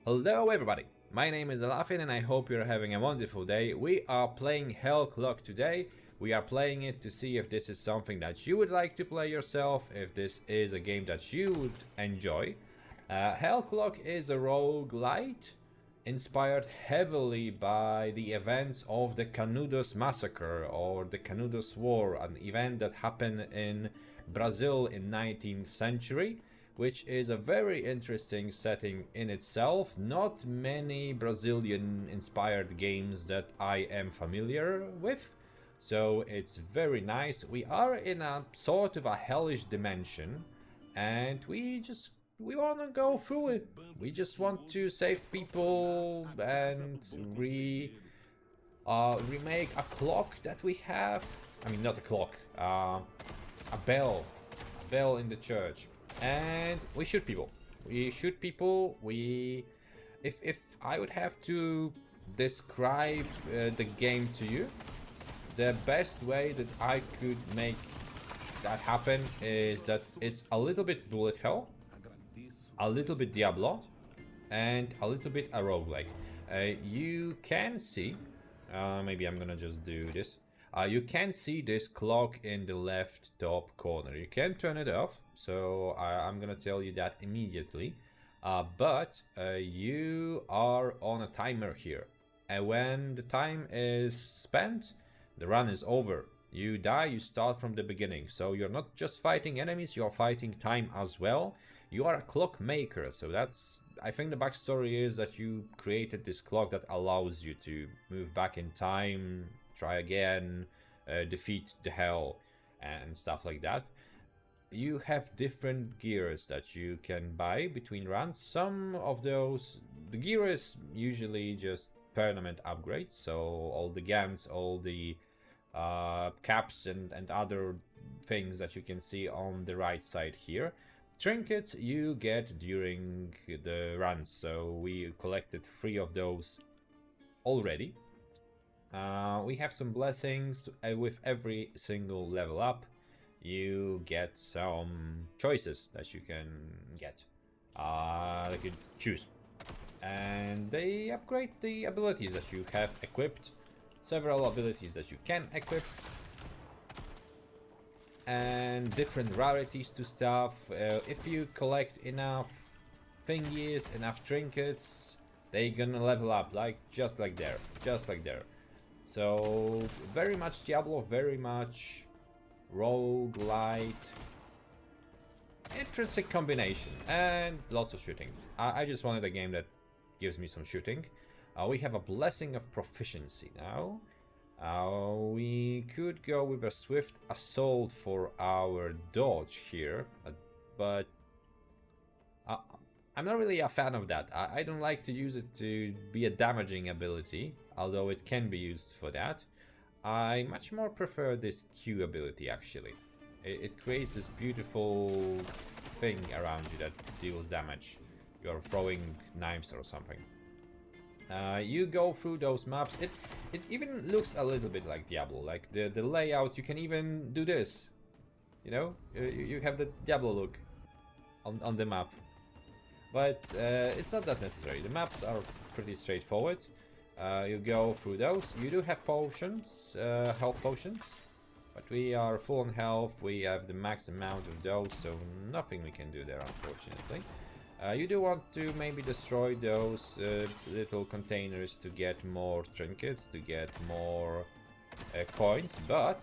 Hello everybody, my name is Alafin and I hope you're having a wonderful day. We are playing Hellclock today. We are playing it to see if this is something that you would like to play yourself, if this is a game that you would enjoy. Hellclock is a roguelite inspired heavily by the events of the Canudos Massacre or the Canudos War, an event that happened in Brazil in 19th century. Which is a very interesting setting in itself. Not many Brazilian inspired games that I am familiar with, so it's very nice. We are in a sort of a hellish dimension and we want to go through it. We just want to save people and remake a clock that we have. I mean, not a clock, a bell in the church. And we shoot people. If I would have to describe the game to you, the best way that I could make that happen is that it's a little bit bullet hell, a little bit Diablo, and a little bit a roguelike. You can see, maybe I'm gonna just do this. You can see this clock in the left top corner. You can turn it off, so I'm gonna tell you that immediately. But you are on a timer here, and when the time is spent, the run is over. You die, you start from the beginning. So you're not just fighting enemies, you're fighting time as well. You are a clock maker, so that's... I think the backstory is that you created this clock that allows you to move back in time, try again, defeat the hell and stuff like that. You have different gears that you can buy between runs. Some of those, the gear is usually just permanent upgrades, so all the guns, all the caps and other things that you can see on the right side here. Trinkets you get during the runs, so we collected 3 of those already. We have some blessings. With every single level up you get some choices that you can get, that you choose, and they upgrade the abilities that you have equipped. Several abilities that you can equip, and different rarities to stuff. If you collect enough thingies, enough trinkets, they're gonna level up, just like there. So very much Diablo, very much roguelite. Interesting combination, and lots of shooting. I just wanted a game that gives me some shooting. We have a blessing of proficiency now. We could go with a swift assault for our dodge here, but I'm not really a fan of that. I don't like to use it to be a damaging ability, although it can be used for that. I much more prefer this Q ability, actually. It creates this beautiful thing around you that deals damage. You're throwing knives or something. You go through those maps. It even looks a little bit like Diablo, like the layout. You can even do this, you know, you have the Diablo look on the map. But it's not that necessary. The maps are pretty straightforward. You go through those. You do have potions, health potions, but we are full on health. We have the max amount of those, so nothing we can do there, unfortunately. You do want to maybe destroy those little containers to get more trinkets, to get more coins, but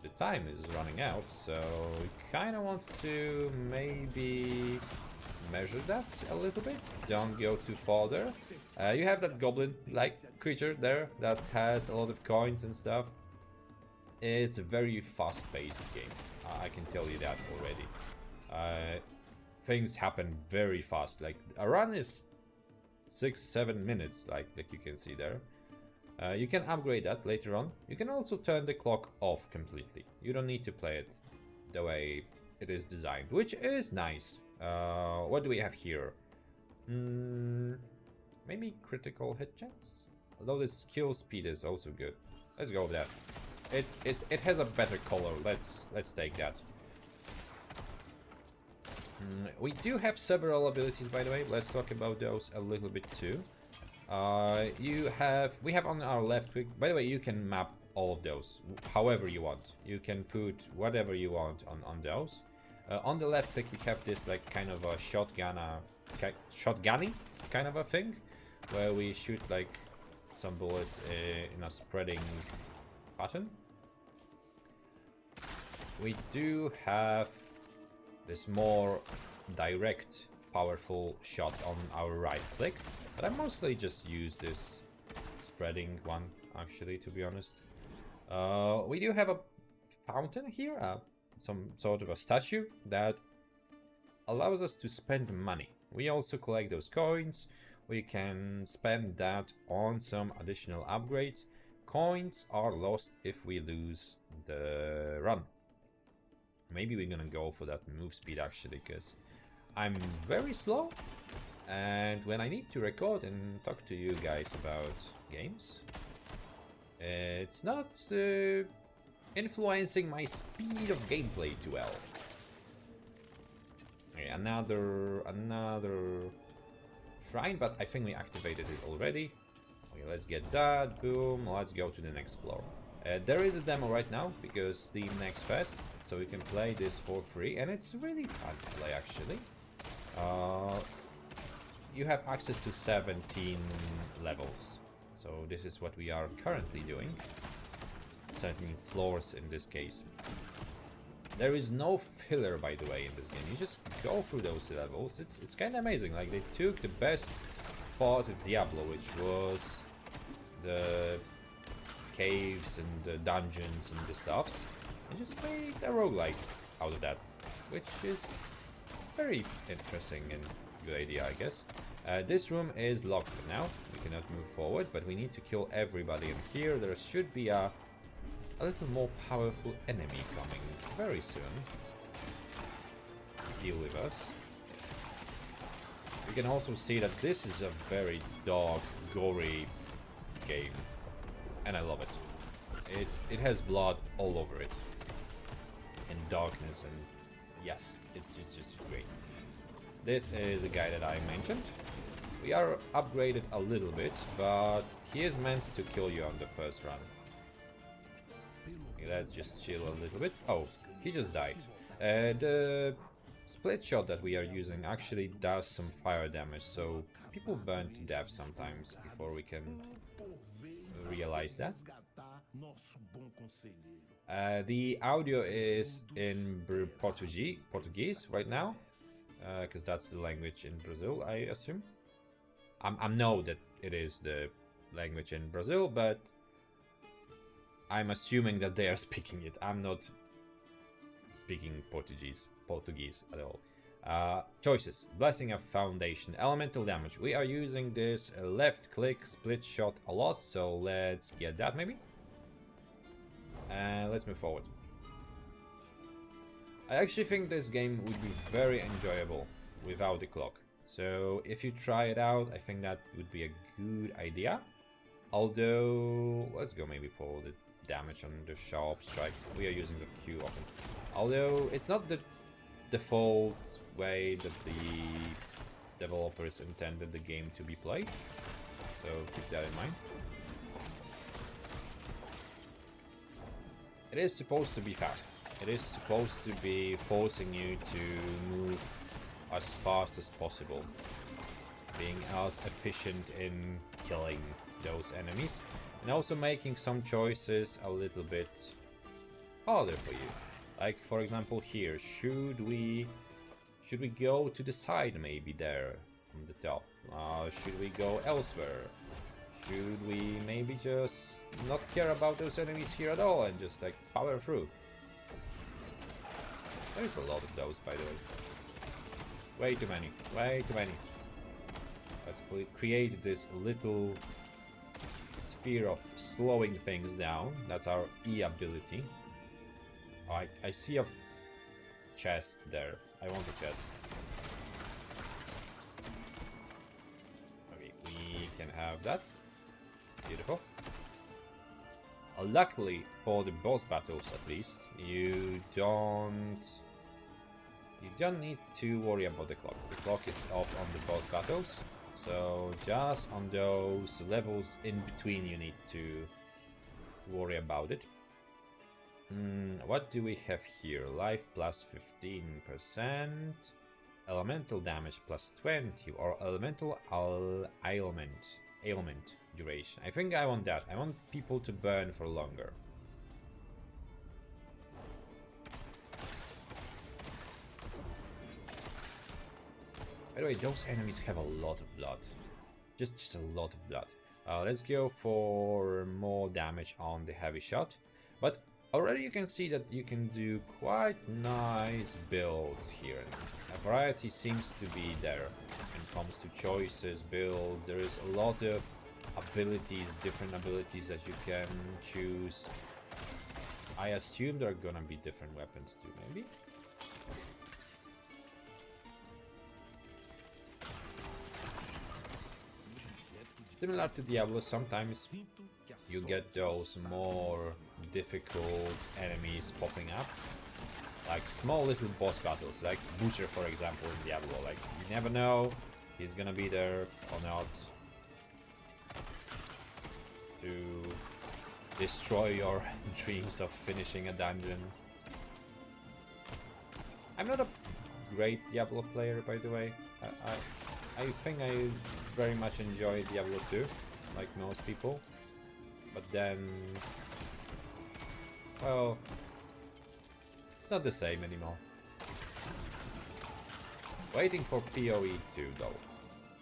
the time is running out, so we kind of want to maybe measure that a little bit. Don't go too far there. You have that goblin-like creature there that has a lot of coins and stuff. It's a very fast-paced game. I can tell you that already. Things happen very fast. Like a run is 6-7 minutes, like you can see there. You can upgrade that later on. You can also turn the clock off completely. You don't need to play it the way it is designed, which is nice. What do we have here? Maybe critical hit chance? Although the skill speed is also good. Let's go with that. It has a better color. Let's take that. We do have several abilities, by the way. Let's talk about those a little bit too. We have on our left click. By the way, you can map all of those however you want. You can put whatever you want on those. On the left click, we have this like kind of a shotgunny kind of a thing, where we shoot like some bullets in a spreading pattern. We do have this more direct, powerful shot on our right click, but I mostly just use this spreading one, actually, to be honest. We do have a fountain here, some sort of a statue that allows us to spend money. We also collect those coins. We can spend that on some additional upgrades. Coins are lost if we lose the run. Maybe we're gonna go for that move speed actually, because I'm very slow, and when I need to record and talk to you guys about games, it's not influencing my speed of gameplay too well. Okay, another shrine, but I think we activated it already. Okay, let's get that. Boom. Let's go to the next floor. There is a demo right now because Steam Next Fest, so you can play this for free, and it's really fun to play actually. You have access to 17 levels, so this is what we are currently doing. 17 floors in this case. There is no filler, by the way, in this game. You just go through those levels. It's kind of amazing. Like, they took the best part of Diablo, which was the caves and the dungeons and the stuffs, and just made a roguelike out of that, which is very interesting and good idea, I guess. This room is locked now. We cannot move forward, but we need to kill everybody. And here there should be a little more powerful enemy coming very soon. Deal with us. We can also see that this is a very dark, gory game, and I love it. It has blood all over it, and darkness, and yes, it's just great. This is a guy that I mentioned. We are upgraded a little bit, but he is meant to kill you on the first run. Okay, let's just chill a little bit. Oh, he just died. The split shot that we are using actually does some fire damage, so people burn to death sometimes before we can realize that. The audio is in Portuguese right now, because that's the language in Brazil, I assume. I know that it is the language in Brazil, but I'm assuming that they are speaking it. I'm not speaking Portuguese at all. Choices. Blessing of Foundation. Elemental damage. We are using this left click split shot a lot, so let's get that maybe. And let's move forward. I actually think this game would be very enjoyable without the clock. So if you try it out, I think that would be a good idea. Although, let's go maybe for the damage on the sharp strike. We are using the Q often. Although it's not the default way that the developers intended the game to be played. So keep that in mind. It is supposed to be fast. It is supposed to be forcing you to move as fast as possible, being as efficient in killing those enemies, and also making some choices a little bit harder for you. Like, for example, here, should we go to the side, maybe there on the top? Should we go elsewhere? Should we maybe just not care about those enemies here at all and just like power through? There's a lot of those, by the way. Way too many. Way too many. Let's create this little sphere of slowing things down. That's our E ability. Oh, I see a chest there. I want a chest. Okay, we can have that. Beautiful. Luckily, for the boss battles at least, you don't You don't need to worry about the clock. The clock is off on the boss battles. So just on those levels in between you need to worry about it. What do we have here? Life plus 15%. Elemental damage plus 20 or elemental ailment duration. I think I want that. I want people to burn for longer. By the way, those enemies have a lot of blood. Just a lot of blood. Let's go for more damage on the heavy shot. But already you can see that you can do quite nice builds here. A variety seems to be there when it comes to choices, builds. There is a lot of abilities, different abilities that you can choose. I assume there are gonna be different weapons too, maybe? Similar to Diablo, sometimes you get those more difficult enemies popping up. Like small little boss battles, like Butcher for example in Diablo. Like you never know he's gonna be there or not to destroy your dreams of finishing a dungeon. I'm not a great Diablo player, by the way. I think I very much enjoy Diablo 2, like most people. But then, well, it's not the same anymore. Waiting for PoE 2 though.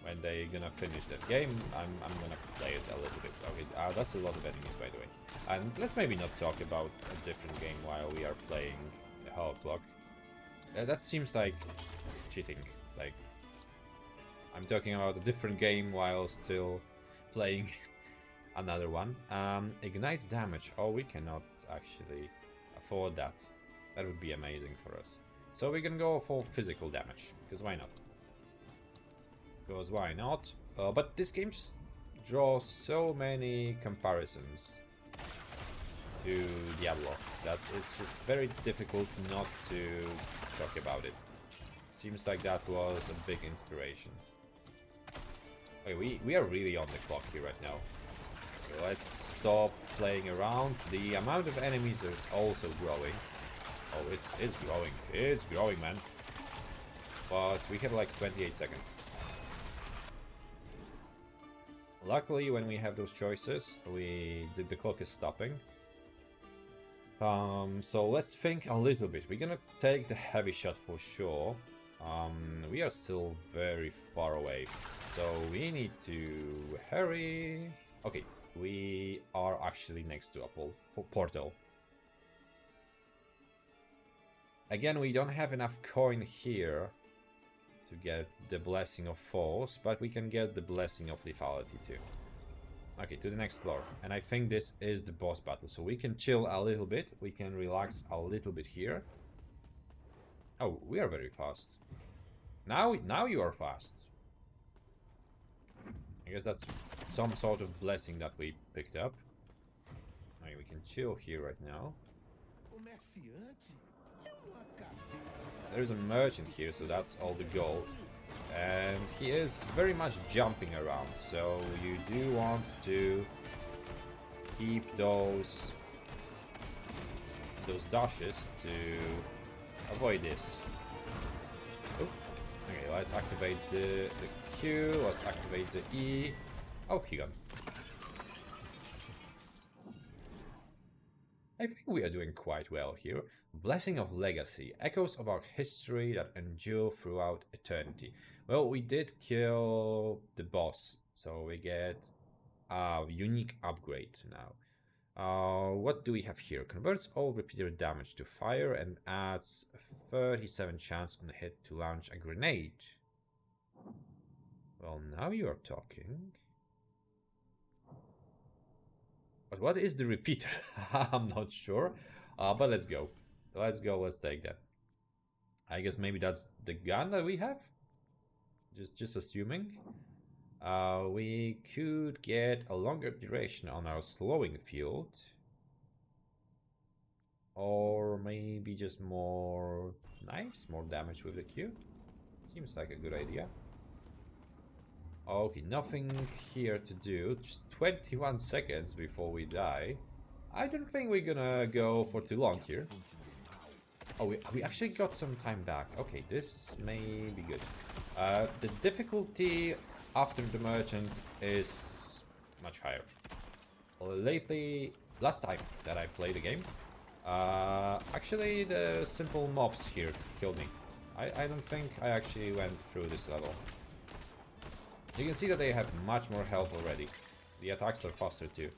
When they gonna finish that game, I'm gonna play it a little bit. Okay, that's a lot of enemies, by the way. And let's maybe not talk about a different game while we are playing the hellclock. That seems like cheating. Like, I'm talking about a different game while still playing another one. Ignite damage. Oh, we cannot actually afford that. That would be amazing for us. So we can go for physical damage, because why not? Because why not? But this game just draws so many comparisons to Diablo that it's just very difficult not to talk about it. Seems like that was a big inspiration. Okay, we are really on the clock here right now. Okay, let's stop playing around. The amount of enemies is also growing. Oh, it's growing. It's growing, man. But we have like 28 seconds. Luckily, when we have those choices, the clock is stopping. So let's think a little bit. We're gonna take the heavy shot for sure. We are still very far away, so we need to hurry. Okay, we are actually next to a portal. Again, we don't have enough coin here to get the Blessing of Force, but we can get the Blessing of Lethality too. Okay, to the next floor. And I think this is the boss battle, so we can chill a little bit. We can relax a little bit here. Oh, we are very fast. Now you are fast. I guess that's some sort of blessing that we picked up. Okay, we can chill here right now. There's a merchant here, so that's all the gold. And he is very much jumping around, so you do want to keep those dashes to avoid this. Oh, okay, let's activate the Q, let's activate the E. Oh, he gone. I think we are doing quite well here. Blessing of Legacy, echoes of our history that endure throughout eternity. Well, we did kill the boss, so we get a unique upgrade now. What do we have here? Converts all repeated damage to fire and adds 37 chance on a hit to launch a grenade. Well, now you are talking. But what is the repeater? I'm not sure. But let's go. Let's go, let's take that. I guess maybe that's the gun that we have? Just assuming. We could get a longer duration on our slowing field. Or maybe just more knives, more damage with the Q. Seems like a good idea. Okay, nothing here to do. Just 21 seconds before we die. I don't think we're gonna go for too long here. Oh, we actually got some time back. Okay, this may be good. The difficulty after the merchant is much higher. Lately, last time that I played the game, actually the simple mobs here killed me. I don't think I actually went through this level. You can see that they have much more health already. The attacks are faster too,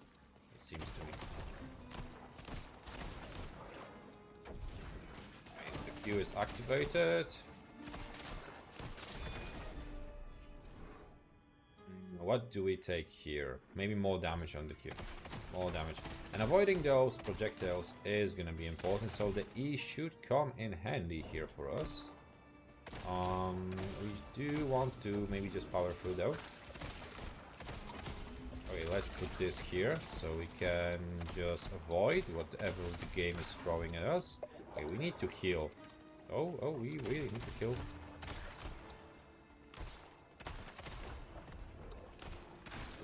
it seems to me. The Q is activated. What do we take here? Maybe more damage on the Q. More damage. And avoiding those projectiles is gonna be important, so the E should come in handy here for us. We do want to maybe just power through though. Okay, let's put this here so we can just avoid whatever the game is throwing at us. Okay, we need to heal. Oh, we really need to kill.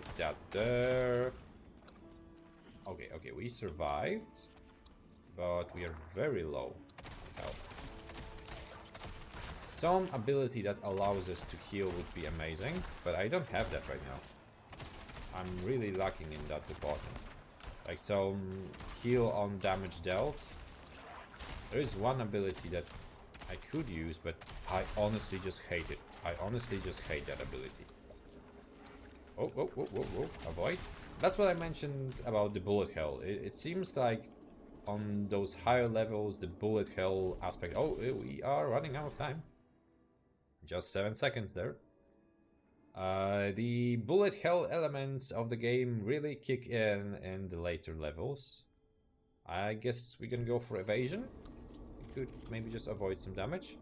Put that there. Okay, we survived, but we are very low health. Some ability that allows us to heal would be amazing, but I don't have that right now. I'm really lacking in that department. Like some heal on damage dealt. There is one ability that I could use, but I honestly just hate it. I honestly just hate that ability. Oh, avoid. That's what I mentioned about the bullet hell. It seems like on those higher levels, the bullet hell aspect... Oh, we are running out of time. Just 7 seconds there. The bullet hell elements of the game really kick in the later levels. I guess we can go for evasion. We could maybe just avoid some damage.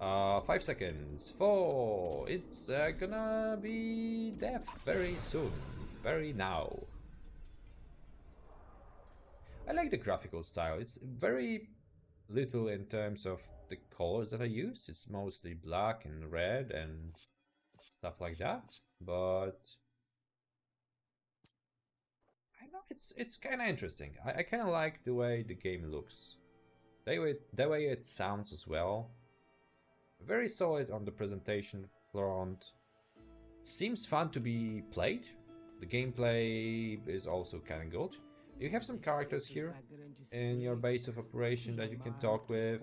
5 seconds. 4. It's gonna be death very soon. Very now. I like the graphical style. It's very little in terms of the colors that I use. It's mostly black and red and stuff like that, but I know it's kind of interesting. I kind of like the way the game looks, the way it sounds as well. Very solid on the presentation front. Seems fun to be played. The gameplay is also kind of good. You have some characters here in your base of operation that you can talk with.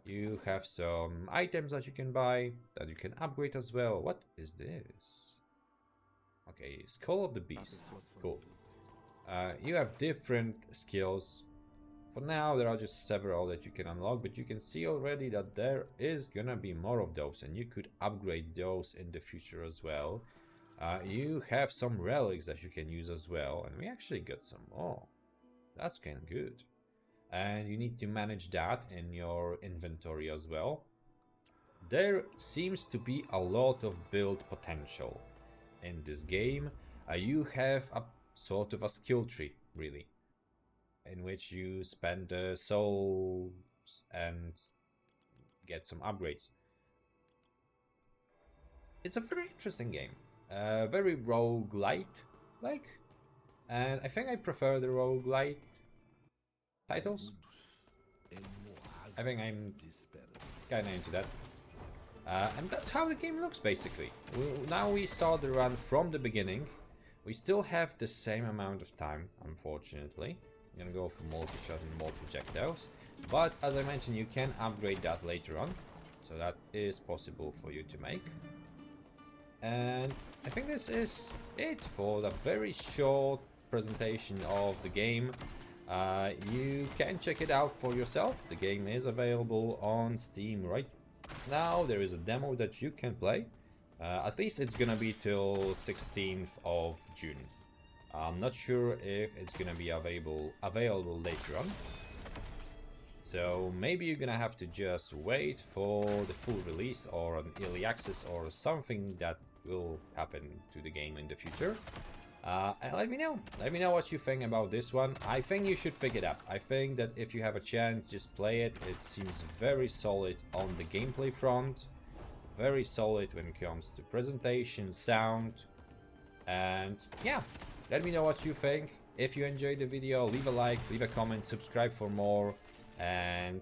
You have some items that you can buy, that you can upgrade as well. What is this? Okay, Skull of the Beast. Cool. You have different skills. For now, there are just several that you can unlock, but you can see already that there is gonna be more of those, and you could upgrade those in the future as well. You have some relics that you can use as well, and we actually got some more. That's kind of good. And you need to manage that in your inventory as well. There seems to be a lot of build potential in this game. You have a sort of a skill tree, really, in which you spend the souls and get some upgrades. It's a very interesting game. Very roguelite like, and I think I prefer the roguelite titles. I think I'm kinda into that. And that's how the game looks basically. Now we saw the run from the beginning. We still have the same amount of time, unfortunately. I'm gonna go for multi-shot and more projectiles. But as I mentioned, you can upgrade that later on. So that is possible for you to make. And I think this is it for the very short presentation of the game. You can check it out for yourself. The game is available on Steam right now. There is a demo that you can play. At least it's gonna be till 16th of June. I'm not sure if it's gonna be available later on. So maybe you're gonna have to just wait for the full release or an early access or something that will happen to the game in the future. And let me know what you think about this one. I think you should pick it up. I think that if you have a chance, just play it. It seems very solid on the gameplay front, very solid when it comes to presentation, sound, and yeah, let me know what you think. If you enjoyed the video, leave a like, leave a comment, subscribe for more, and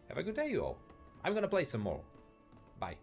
have a good day, you all. I'm gonna play some more. Bye.